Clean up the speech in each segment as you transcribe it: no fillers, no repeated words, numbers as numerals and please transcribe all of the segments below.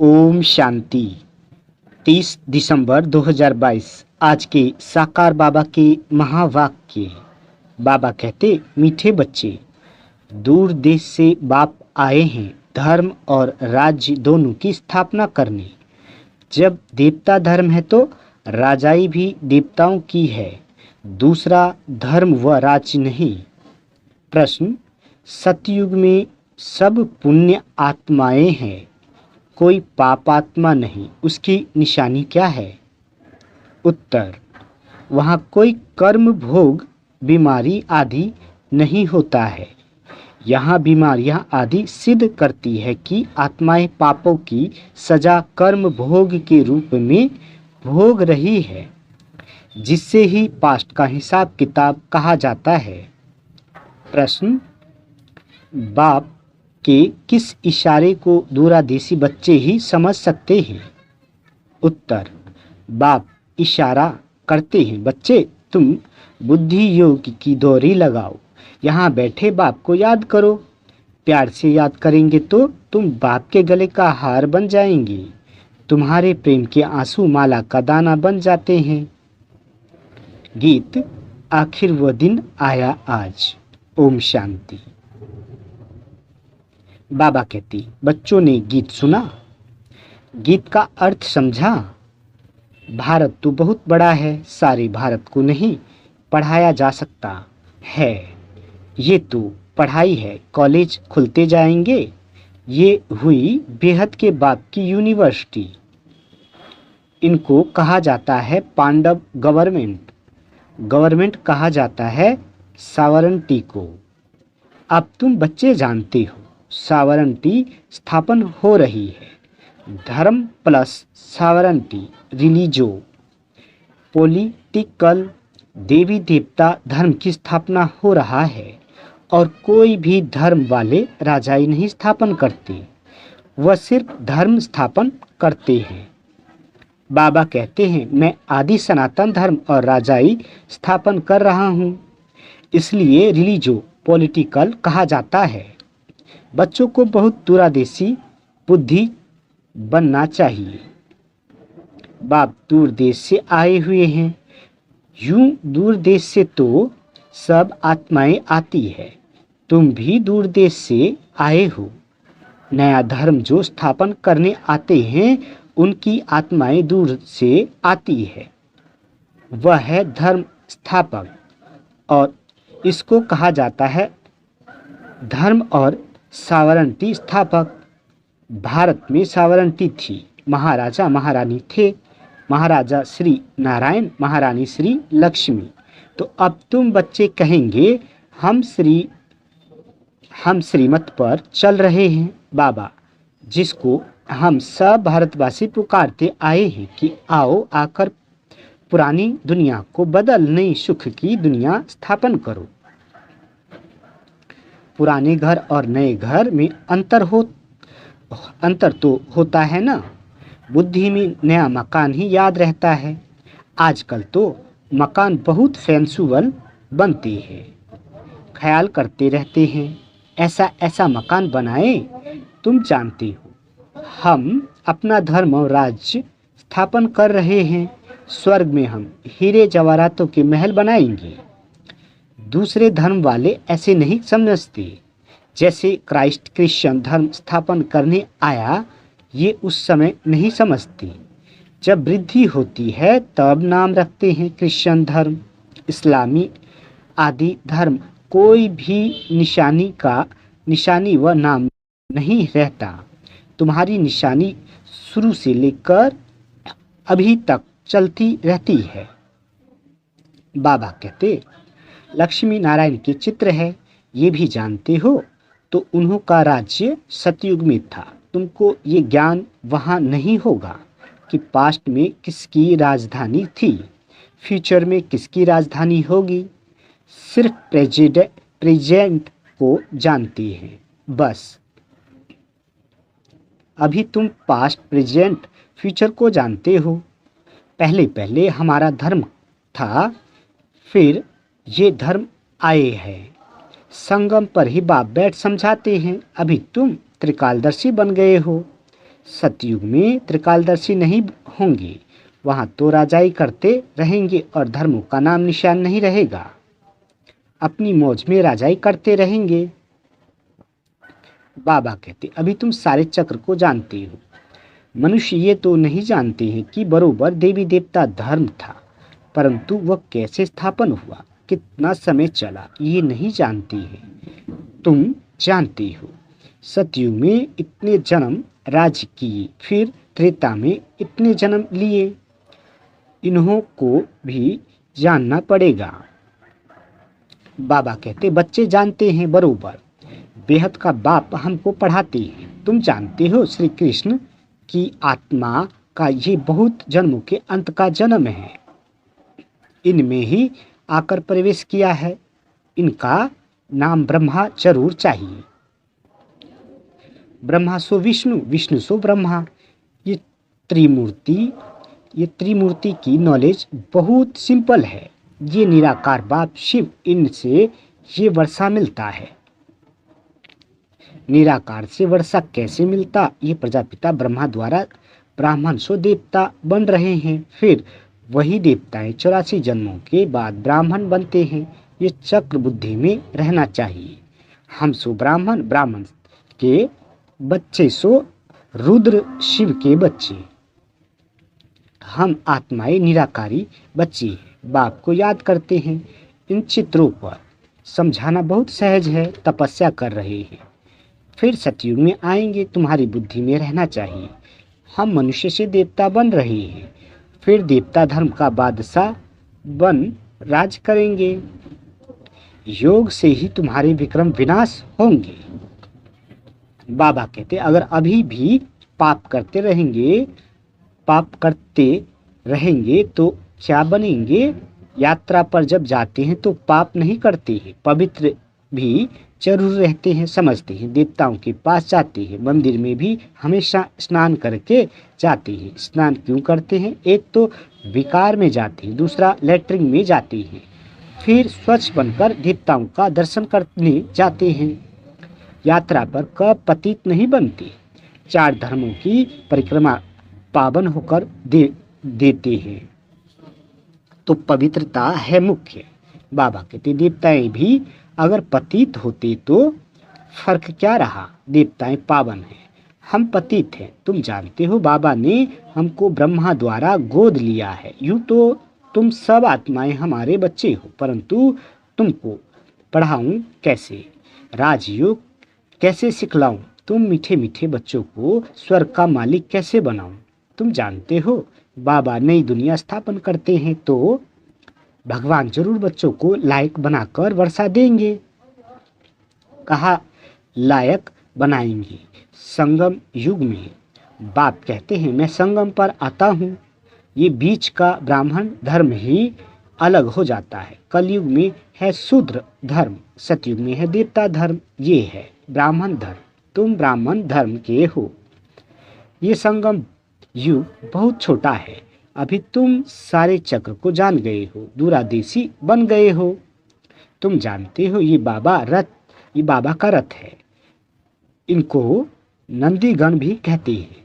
ओम शांति। 30 दिसंबर 2022 आज के साकार बाबा के महावाक्य। बाबा कहते, मीठे बच्चे, दूर देश से बाप आए हैं धर्म और राज्य दोनों की स्थापना करने। जब देवता धर्म है तो राजाई भी देवताओं की है, दूसरा धर्म व राज्य नहीं। प्रश्न, सतयुग में सब पुण्य आत्माएं हैं, कोई पापात्मा नहीं, उसकी निशानी क्या है? उत्तर, वहाँ कोई कर्म भोग बीमारी आदि नहीं होता है। यहाँ बीमारियाँ आदि सिद्ध करती है कि आत्माएं पापों की सजा कर्म भोग के रूप में भोग रही है, जिससे ही पास्ट का हिसाब किताब कहा जाता है। प्रश्न, बाप के किस इशारे को दूरदेशी बच्चे ही समझ सकते हैं? उत्तर, बाप इशारा करते हैं, बच्चे तुम बुद्धि योग की डोरी लगाओ, यहाँ बैठे बाप को याद करो। प्यार से याद करेंगे तो तुम बाप के गले का हार बन जाएंगे, तुम्हारे प्रेम के आंसू माला का दाना बन जाते हैं। गीत, आखिर वह दिन आया आज। ओम शांति। बाबा कहती, बच्चों ने गीत सुना, गीत का अर्थ समझा। भारत तो बहुत बड़ा है, सारे भारत को नहीं पढ़ाया जा सकता है। ये तो पढ़ाई है, कॉलेज खुलते जाएंगे। ये हुई बेहद के बाप की यूनिवर्सिटी। इनको कहा जाता है पांडव गवर्नमेंट। गवर्नमेंट कहा जाता है सावरंटी को। अब तुम बच्चे जानते हो, सावरंटी स्थापन हो रही है। धर्म प्लस सावरंटी, रिलीजो, पॉलिटिकल, देवी देवता धर्म की स्थापना हो रहा है। और कोई भी धर्म वाले राजाई नहीं स्थापन करते, वह सिर्फ धर्म स्थापन करते हैं। बाबा कहते हैं, मैं आदि सनातन धर्म और राजाई स्थापन कर रहा हूँ, इसलिए रिलीजो पॉलिटिकल कहा जाता है। बच्चों को बहुत दूरदेशी बुद्धि बनना चाहिए। बाप दूर देश से आए हुए हैं। यूं दूर देश से तो सब आत्माएं आती है, तुम भी दूर देश से आए हो। नया धर्म जो स्थापन करने आते हैं, उनकी आत्माएं दूर से आती है, वह है धर्म स्थापक। और इसको कहा जाता है धर्म और सावरंटी स्थापक। भारत में सावरंटी थी, महाराजा महारानी थे, महाराजा श्री नारायण, महारानी श्री लक्ष्मी। तो अब तुम बच्चे कहेंगे, हम श्रीमत पर चल रहे हैं। बाबा, जिसको हम सब भारतवासी पुकारते आए हैं कि आओ आकर पुरानी दुनिया को बदल नई सुख की दुनिया स्थापन करो। पुराने घर और नए घर में अंतर तो होता है ना। बुद्धि में नया मकान ही याद रहता है। आजकल तो मकान बहुत फैंसूबल बनते हैं, ख्याल करते रहते हैं ऐसा ऐसा मकान बनाए। तुम जानते हो, हम अपना धर्म और राज्य स्थापन कर रहे हैं। स्वर्ग में हम हीरे जवाहरातों के महल बनाएंगे। दूसरे धर्म वाले ऐसे नहीं समझते। जैसे क्राइस्ट क्रिश्चियन धर्म स्थापन करने आया, ये उस समय नहीं समझते। जब वृद्धि होती है तब नाम रखते हैं क्रिश्चियन धर्म, इस्लामी आदि धर्म। कोई भी निशानी व नाम नहीं रहता। तुम्हारी निशानी शुरू से लेकर अभी तक चलती रहती है। बाबा कहते, लक्ष्मी नारायण के चित्र है, ये भी जानते हो। तो उन्हों का राज्य सतयुग में था। तुमको ये ज्ञान वहाँ नहीं होगा कि पास्ट में किसकी राजधानी थी, फ्यूचर में किसकी राजधानी होगी। सिर्फ प्रेजेंट को जानते हैं बस। अभी तुम पास्ट, प्रेजेंट, फ्यूचर को जानते हो। पहले पहले हमारा धर्म था, फिर ये धर्म आए हैं। संगम पर ही बाप बैठ समझाते हैं। अभी तुम त्रिकालदर्शी बन गए हो। सतयुग में त्रिकालदर्शी नहीं होंगे, वहां तो राजाई करते रहेंगे और धर्मों का नाम निशान नहीं रहेगा। अपनी मौज में राजाई करते रहेंगे। बाबा कहते, अभी तुम सारे चक्र को जानते हो। मनुष्य ये तो नहीं जानते हैं कि बरोबर देवी देवता धर्म था, परंतु वह कैसे स्थापन हुआ, कितना समय चला, ये नहीं जानते हैं। तुम जानते हो, सतयुग में इतने जन्म राज्य किए, फिर त्रेता में इतने जन्म लिए, इन्हों को भी जानना पड़ेगा। बाबा कहते, बच्चे जानते हैं बरोबर, बेहद का बाप हमको पढ़ाते हैं। तुम जानते हो श्री कृष्ण की आत्मा का ये बहुत जन्मों के अंत का जन्म है, इनमें ही आकर प्रवेश किया है। इनका नाम ब्रह्मा जरूर चाहिए। ब्रह्मा सो विष्णु, विष्णु सो ब्रह्मा। ये त्रिमूर्ति ये त्रिमूर्ति की नॉलेज बहुत सिंपल है। ये निराकार बाप शिव, इनसे ये वर्षा मिलता है। निराकार से वर्षा कैसे मिलता? ये प्रजापिता ब्रह्मा द्वारा ब्राह्मण सो देवता बन रहे हैं, फिर वही देवताएं 84 जन्मों के बाद ब्राह्मण बनते हैं। ये चक्र बुद्धि में रहना चाहिए। हम सो ब्राह्मण, ब्राह्मण के बच्चे सो रुद्र, शिव के बच्चे। हम आत्माएं निराकारी बच्चे हैं, बाप को याद करते हैं। इन चित्रों पर समझाना बहुत सहज है। तपस्या कर रहे हैं, फिर सतयुग में आएंगे, तुम्हारी बुद्धि में रहना चाहिए। हम मनुष्य से देवता बन रहे हैं, फिर देवता धर्म का बादशाह बन राज करेंगे। योग से ही तुम्हारे विक्रम विनाश होंगे। बाबा कहते, अगर अभी भी पाप करते रहेंगे तो क्या बनेंगे? यात्रा पर जब जाते हैं तो पाप नहीं करते हैं, पवित्र भी जरूर रहते हैं, समझते हैं, देवताओं के पास जाते हैं, मंदिर में भी हमेशा स्नान करके जाते हैं। स्नान क्यों करते हैं? एक तो विकार में जाते हैं, दूसरा लैट्रिन में जाते हैं, फिर स्वच्छ बनकर देवताओं का दर्शन करने जाते हैं। यात्रा पर कब पतित नहीं बनते। 4 धर्मों की परिक्रमा पावन होकर देते हैं, तो पवित्रता है मुख्य। बाबा कहते, देवताएं भी अगर पतित होते तो फर्क क्या रहा? देवताएं पावन हैं, हम पतित हैं। तुम जानते हो, बाबा ने हमको ब्रह्मा द्वारा गोद लिया है। यूं तो तुम सब आत्माएं हमारे बच्चे हो, परंतु तुमको पढ़ाऊं कैसे, राजयोग कैसे सिखलाऊं, तुम मीठे मीठे बच्चों को स्वर्ग का मालिक कैसे बनाऊं? तुम जानते हो, बाबा नई दुनिया स्थापन करते हैं तो भगवान जरूर बच्चों को लायक बनाकर वर्षा देंगे। कहा लायक बनाएंगे संगम युग में। बाप कहते हैं, मैं संगम पर आता हूँ। ये बीच का ब्राह्मण धर्म ही अलग हो जाता है। कलयुग में है शूद्र धर्म, सतयुग में है देवता धर्म, ये है ब्राह्मण धर्म। तुम ब्राह्मण धर्म के हो। ये संगम युग बहुत छोटा है। अभी तुम सारे चक्र को जान गए हो, दूरादेशी बन गए हो। तुम जानते हो, ये बाबा का रथ है। इनको नंदीगण भी कहते हैं।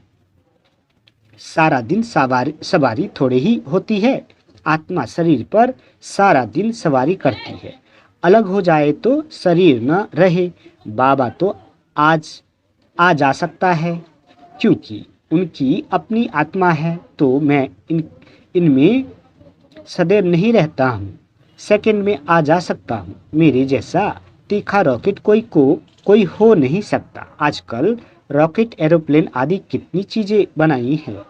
सारा दिन सवारी थोड़े ही होती है। आत्मा शरीर पर सारा दिन सवारी करती है। अलग हो जाए तो शरीर न रहे। बाबा तो आज आ जा सकता है, क्योंकि उनकी अपनी आत्मा है, तो मैं इनमें सदैव नहीं रहता हूँ, सेकंड में आ जा सकता हूँ। मेरे जैसा तीखा रॉकेट कोई हो नहीं सकता। आजकल रॉकेट, एरोप्लेन आदि कितनी चीजें बनाई हैं,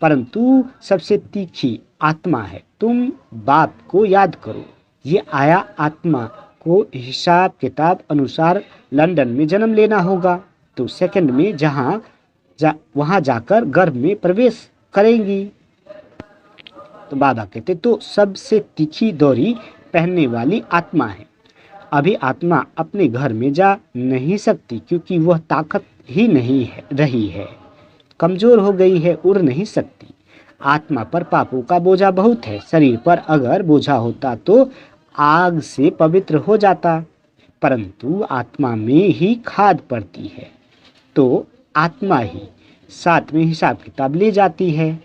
परंतु सबसे तीखी आत्मा है। तुम बाप को याद करो। ये आया आत्मा को हिसाब किताब अनुसार लंदन में जन्म लेना होगा, तो सेकंड में वहां जाकर गर्भ में प्रवेश करेंगी। तो बाबा कहते, तो सबसे तीखी डोरी पहनने वाली आत्मा है। अभी आत्मा अपने घर में जा नहीं सकती, क्योंकि वह ताकत ही नहीं रही है, कमजोर हो गई है, उड़ नहीं सकती। आत्मा पर पापों का बोझा बहुत है। शरीर पर अगर बोझा होता तो आग से पवित्र हो जाता, परंतु आत्मा में ही खाद पड़ती है, तो आत्मा ही साथ में हिसाब किताब ले जाती है।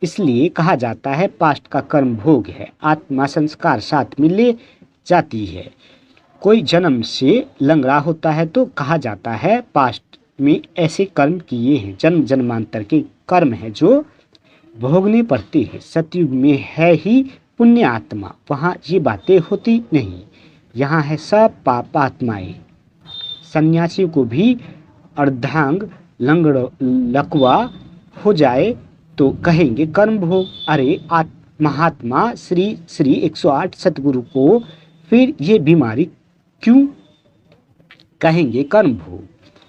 इसलिए कहा जाता है पास्ट का कर्म भोग है, आत्मा संस्कार साथ में ले जाती है। कोई जन्म से लंगड़ा होता है तो कहा जाता है पास्ट में ऐसे कर्म किए हैं, जन्म जन्मांतर के कर्म है जो भोगने पड़ते हैं। सतयुग में है ही पुण्य आत्मा, वहाँ ये बातें होती नहीं। यहाँ है सब पाप आत्माएं। सन्यासी को भी अर्धांग लंगड़ लकवा हो जाए तो कहेंगे कर्म भोग। अरे महात्मा श्री श्री 108 सतगुरु को फिर ये बीमारी क्यों कहेंगे कर्म भोग?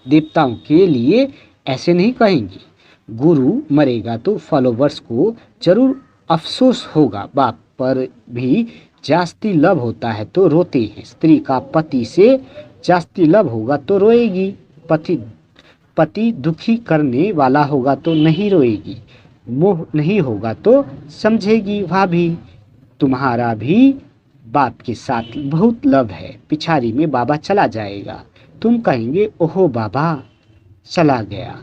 देवताओं के लिए ऐसे नहीं कहेंगे। गुरु मरेगा तो फॉलोवर्स को जरूर अफसोस होगा। बाप पर भी जास्ती लव होता है तो रोते हैं। स्त्री का पति से जास्ती लव होगा तो रोएगी। पति दुखी करने वाला होगा तो नहीं रोएगी। मोह नहीं होगा तो समझेगी। भाभी तुम्हारा भी बाप के साथ बहुत लव है, पिछाड़ी में बाबा चला जाएगा। तुम कहेंगे ओहो बाबा चला गया,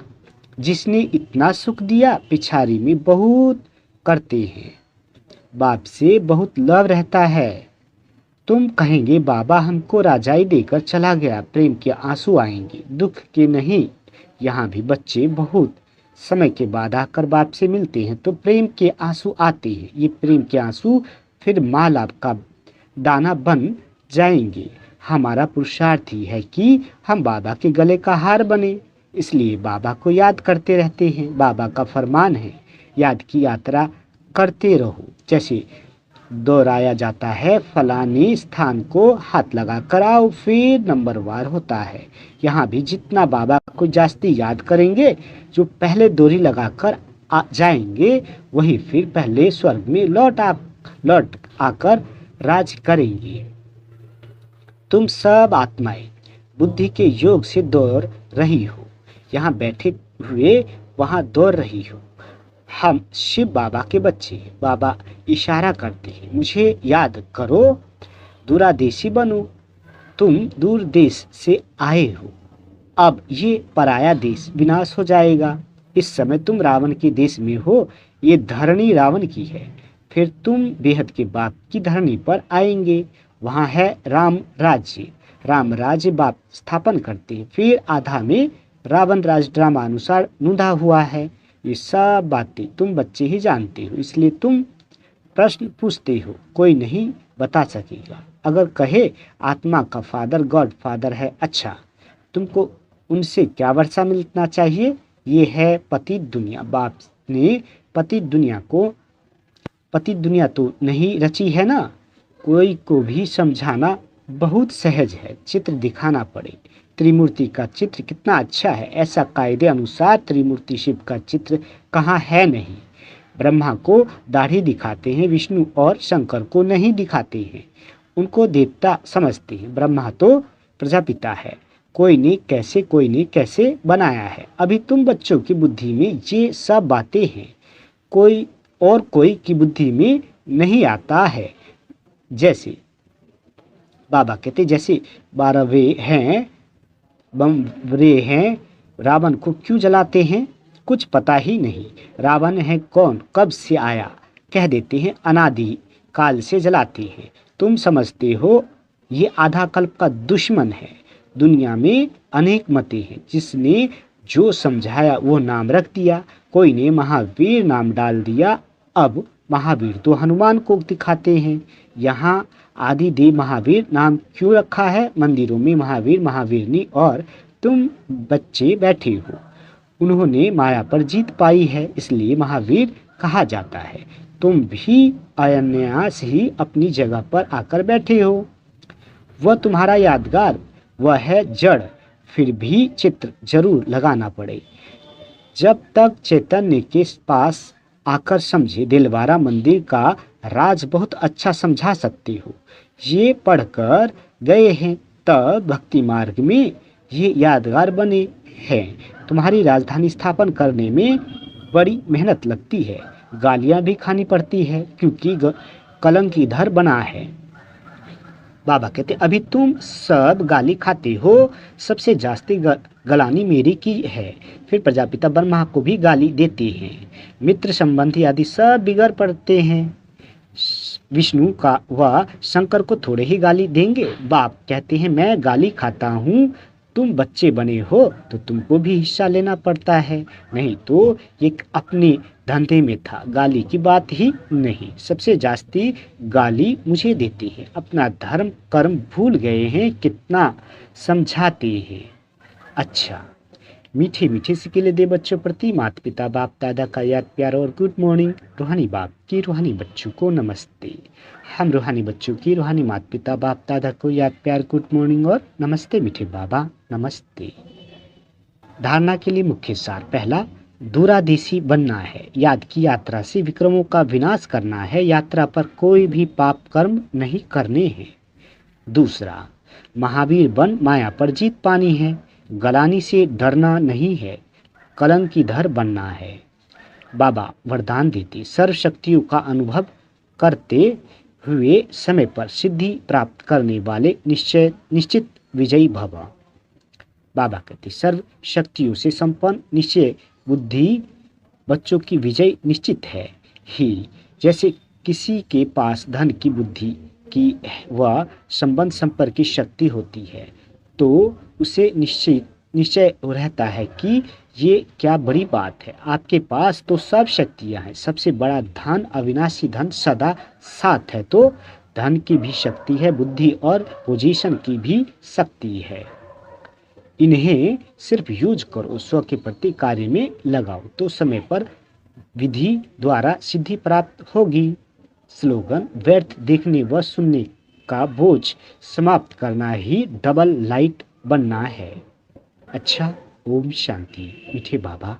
जिसने इतना सुख दिया पिछाड़ी में बहुत करते हैं, बाप से बहुत लव रहता है। तुम कहेंगे बाबा हमको राजाई देकर चला गया, प्रेम के आंसू आएंगे, दुख के नहीं। यहाँ भी बच्चे बहुत समय के बाद आकर बाप से मिलते हैं तो प्रेम के आंसू आते हैं। ये प्रेम के आंसू फिर माला का दाना बन जाएंगे। हमारा पुरुषार्थ ही है कि हम बाबा के गले का हार बने, इसलिए बाबा को याद करते रहते हैं। बाबा का फरमान है याद की यात्रा करते रहो। जैसे दोहराया जाता है फलाने स्थान को हाथ लगा कर आओ, फिर नंबरवार होता है। यहाँ भी जितना बाबा को जास्ती याद करेंगे, जो पहले दोहरी लगाकर आ जाएंगे वही फिर पहले स्वर्ग में लौट आकर राज करेंगे। तुम सब आत्माएं बुद्धि के योग से दौड़ रही हो, यहाँ बैठे हुए वहाँ दौड़ रही हो। हम शिव बाबा के बच्चे हैं। बाबा इशारा करते हैं मुझे याद करो, दूरादेशी बनो। तुम दूर देश से आए हो, अब ये पराया देश विनाश हो जाएगा। इस समय तुम रावण के देश में हो, ये धरणी रावण की है। फिर तुम बेहद के बाप की धरणी पर आएंगे, वहाँ है राम राज्य। राम राज्य बाप स्थापन करते हैं। फिर आधा में रावण राज ड्रामा अनुसार नूंधा हुआ है। ये सब बातें तुम बच्चे ही जानते हो, इसलिए तुम प्रश्न पूछते हो, कोई नहीं बता सकेगा। अगर कहे आत्मा का फादर गॉड फादर है, अच्छा तुमको उनसे क्या वर्षा मिलना चाहिए? ये है पतित दुनिया। बाप ने पतित दुनिया तो नहीं रची है ना। कोई को भी समझाना बहुत सहज है, चित्र दिखाना पड़े। त्रिमूर्ति का चित्र कितना अच्छा है, ऐसा कायदे अनुसार त्रिमूर्ति शिव का चित्र कहाँ है नहीं। ब्रह्मा को दाढ़ी दिखाते हैं, विष्णु और शंकर को नहीं दिखाते हैं, उनको देवता समझते हैं। ब्रह्मा तो प्रजापिता है, कोई ने कैसे बनाया है। अभी तुम बच्चों की बुद्धि में ये सब बातें हैं, कोई की बुद्धि में नहीं आता है। जैसे बाबा कहते जैसे 12वें हैं बमरे हैं, रावण को क्यों जलाते हैं? कुछ पता ही नहीं। रावण है कौन, कब से आया, कह देते हैं अनादि काल से जलाते हैं। तुम समझते हो ये आधा कल्प का दुश्मन है। दुनिया में अनेक मतें हैं, जिसने जो समझाया वो नाम रख दिया। कोई ने महावीर नाम डाल दिया, अब महावीर तो हनुमान को दिखाते हैं। यहाँ आदिदेव महावीर नाम क्यों रखा है? मंदिरों में महावीर महावीरनी और तुम बच्चे बैठे हो, उन्होंने माया पर जीत पाई है, इसलिए महावीर कहा जाता है। तुम भी अनायास ही अपनी जगह पर आकर बैठे हो। वह तुम्हारा यादगार, वह है जड़, फिर भी चित्र जरूर लगाना पड़े। जब तक चैतन्य के पास आकर समझे, दिलवारा मंदिर का राज बहुत अच्छा समझा सकते हो। ये पढ़कर गए हैं, तब भक्ति मार्ग में ये यादगार बने हैं। तुम्हारी राजधानी स्थापन करने में बड़ी मेहनत लगती है, गालियां भी खानी पड़ती है, क्योंकि कलंक इधर बना है। बाबा कहते अभी तुम सब गाली खाते हो, सबसे जास्ती गलानी मेरी की है। फिर प्रजापिता ब्रह्मा को भी गाली देते हैं, मित्र संबंधी आदि सब बिगड़ पड़ते हैं। विष्णु का व शंकर को थोड़े ही गाली देंगे। बाप कहते हैं मैं गाली खाता हूँ, तुम बच्चे बने हो तो तुमको भी हिस्सा लेना पड़ता है, नहीं तो ये अपने धंधे में था, गाली की बात ही नहीं। सबसे जास्ती गाली मुझे देते हैं, अपना धर्म कर्म भूल गए हैं, कितना समझाते हैं। अच्छा, मीठे मीठे सिकेले दे बच्चों प्रति माता पिता बाप दादा का याद प्यार और गुड मॉर्निंग। रूहानी बाप की रूहानी बच्चों को नमस्ते। हम रूहानी बच्चों की रूहानी माता पिता बाप दादा को याद प्यार गुड मॉर्निंग और नमस्ते मीठे बाबा नमस्ते। धारणा के लिए मुख्य सार। पहला, दूरादेशी बनना है, याद की यात्रा से विक्रमों का विनाश करना है, यात्रा पर कोई भी पाप कर्म नहीं करने हैं। दूसरा, महावीर बन माया पर जीत पानी है, गलानी से डरना नहीं है, कलंकीधर बनना है। बाबा वरदान देते सर्व शक्तियों का अनुभव करते हुए समय पर सिद्धि प्राप्त करने वाले निश्चित विजयी भव। बाबा कहते सर्व शक्तियों से संपन्न निश्चय बुद्धि बच्चों की विजय निश्चित है ही। जैसे किसी के पास धन की बुद्धि की वह संबंध संपर्क की शक्ति होती है तो उसे निश्चय रहता है कि ये क्या बड़ी बात है, आपके पास तो सब शक्तियां हैं, सबसे बड़ा धन अविनाशी धन सदा साथ है, तो धन की भी शक्ति है, बुद्धि और पोजीशन की भी शक्ति है। इन्हें सिर्फ यूज करो, स्व के प्रति कार्य में लगाओ तो समय पर विधि द्वारा सिद्धि प्राप्त होगी। स्लोगन, व्यर्थ देखने व सुनने का बोझ समाप्त करना ही डबल लाइट बनना है। अच्छा, ओम शांति मीठे बाबा।